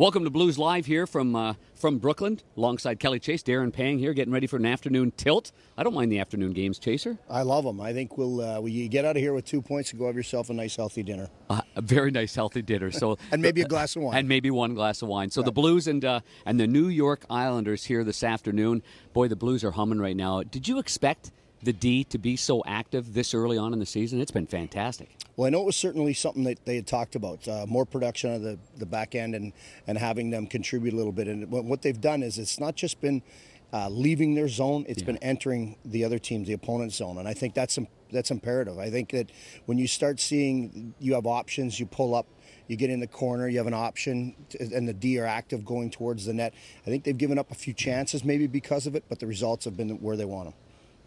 Welcome to Blues Live here from Brooklyn, alongside Kelly Chase, Darren Pang here, getting ready for an afternoon tilt. I don't mind the afternoon games, Chaser. I love them. I think you get out of here with 2 points and go have yourself a nice, healthy dinner. A very nice, healthy dinner. So and maybe a glass of wine. And maybe one glass of wine. So the Blues and the New York Islanders here this afternoon. Boy, the Blues are humming right now. Did you expect the D to be so active this early on in the season? It's been fantastic. Well, I know it was certainly something that they had talked about, more production of the back end and having them contribute a little bit. And what they've done is it's not just been leaving their zone, it's been entering the other team's, the opponent's zone. And I think that's imperative. I think that when you start seeing you have options, you pull up, you get in the corner, you have an option, and the D are active going towards the net. I think they've given up a few chances maybe because of it, but the results have been where they want them.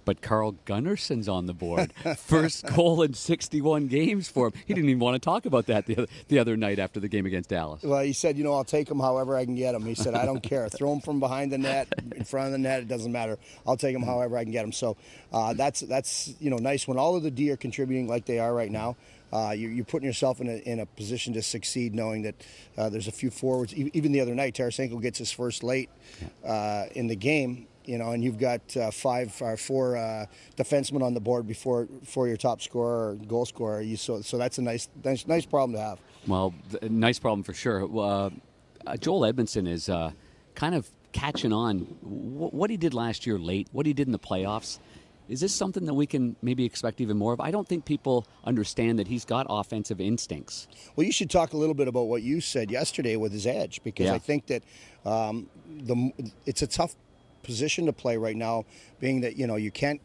But Carl Gunnarsson's on the board. First goal in 61 games for him. He didn't even want to talk about that the other night after the game against Dallas. Well, he said, I'll take him however I can get him. He said, I don't care. Throw him from behind the net, in front of the net, it doesn't matter. I'll take him however I can get him. So that's nice. When all of the D are contributing like they are right now, you're putting yourself in a position to succeed, knowing that there's a few forwards. Even the other night, Tarasenko gets his first late in the game. And you've got four defensemen on the board before your top scorer or goal scorer. So that's a nice problem to have. Well, nice problem for sure. Joel Edmondson is kind of catching on. What he did last year late, what he did in the playoffs. Is this something that we can maybe expect even more of? I don't think people understand that he's got offensive instincts. Well, you should talk a little bit about what you said yesterday with his edge, because I think that it's a tough position to play right now, being that you can't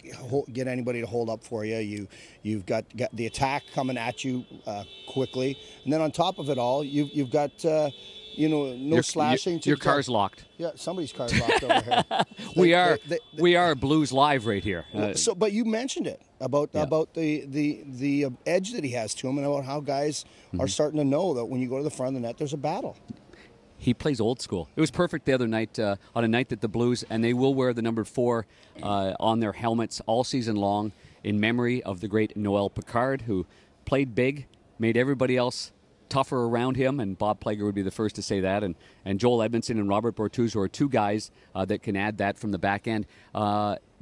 get anybody to hold up for you. You've got the attack coming at you quickly, and then on top of it all, you've got slashing. Your car's locked. Yeah, somebody's car's locked over here. We are Blues Live right here. But you mentioned it about the edge that he has to him, and about how guys are starting to know that when you go to the front of the net, there's a battle. He plays old school. It was perfect the other night, on a night that the Blues, and they will wear the number 4 on their helmets all season long in memory of the great Noel Picard, who played big, made everybody else tougher around him, and Bob Plager would be the first to say that, and Joel Edmondson and Robert Bortuzzo are two guys that can add that from the back end.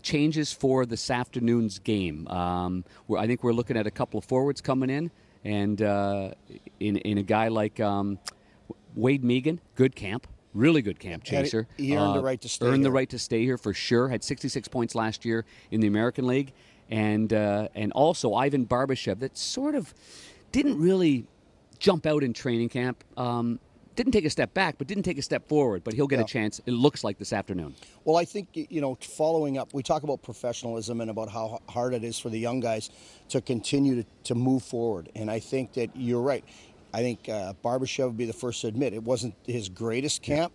Changes for this afternoon's game. I think we're looking at a couple of forwards coming in, and in a guy like Wade Megan, good camp, really good camp, Chaser. He earned the right to stay. The right to stay here for sure. Had 66 points last year in the American League, and also Ivan Barbashev, that sort of didn't really jump out in training camp. Didn't take a step back, but didn't take a step forward. But he'll get a chance, it looks like, this afternoon. Well, I think, following up, we talk about professionalism and about how hard it is for the young guys to continue to move forward. And I think that you're right. I think Barbashev would be the first to admit it wasn't his greatest camp,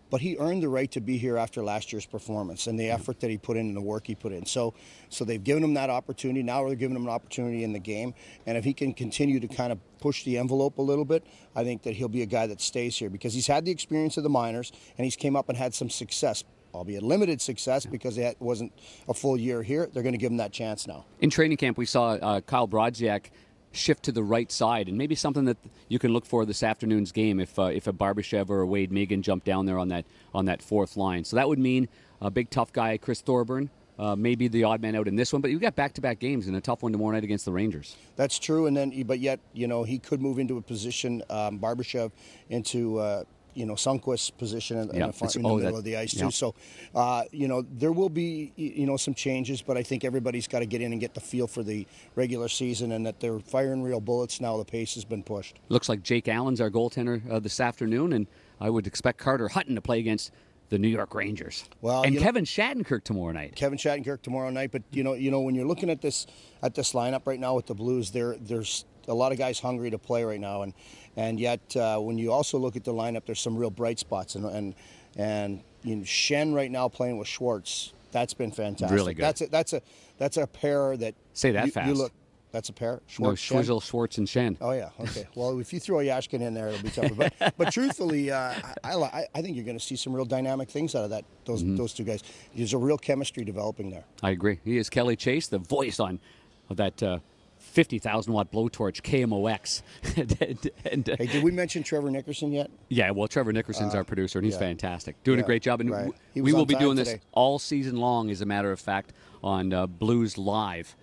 but he earned the right to be here after last year's performance and the effort that he put in and the work he put in. So they've given him that opportunity. Now they're giving him an opportunity in the game. And if he can continue to kind of push the envelope a little bit, I think that he'll be a guy that stays here, because he's had the experience of the minors and he's came up and had some success, albeit limited success, because it wasn't a full year here. They're going to give him that chance now. In training camp, we saw Kyle Brodziak shift to the right side, and maybe something that you can look for this afternoon's game if a Barbashev or a Wade Megan jump down there on that fourth line. So that would mean a big tough guy, Chris Thorburn, maybe the odd man out in this one, but you've got back-to-back games and a tough one tomorrow night against the Rangers. That's true, but yet he could move into a position, Barbashev, into Sundqvist's position in the middle of the ice too. So, there will be, some changes, but I think everybody's got to get in and get the feel for the regular season, and that they're firing real bullets now. The pace has been pushed. Looks like Jake Allen's our goaltender this afternoon, and I would expect Carter Hutton to play against the New York Rangers. Well, Kevin Shattenkirk tomorrow night. But when you're looking at this lineup right now with the Blues, there's a lot of guys hungry to play right now, and yet when you also look at the lineup, there's some real bright spots, and Schenn right now playing with Schwartz, that's been fantastic. Really good. That's a pair that say that fast. That's a pair. Schwizzle, Schwartz, and Schenn. Oh yeah, okay. Well, if you throw Yashkin in there, it'll be tougher. But truthfully, I think you're going to see some real dynamic things out of those two guys. There's a real chemistry developing there. I agree. He is Kelly Chase, the voice of that 50,000-watt blowtorch KMOX. Hey, did we mention Trevor Nickerson yet? Yeah, well, Trevor Nickerson's our producer, and he's fantastic. Doing a Yeah, great job. And right. He we was will on be time doing this today. all season long, as a matter of fact, on Blues Live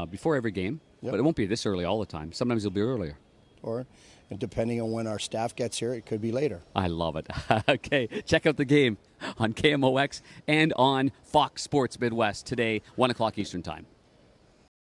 before every game. Yep. But it won't be this early all the time. Sometimes it'll be earlier. Or, and depending on when our staff gets here, it could be later. I love it. Okay, check out the game on KMOX and on Fox Sports Midwest today, 1 o'clock Eastern Time.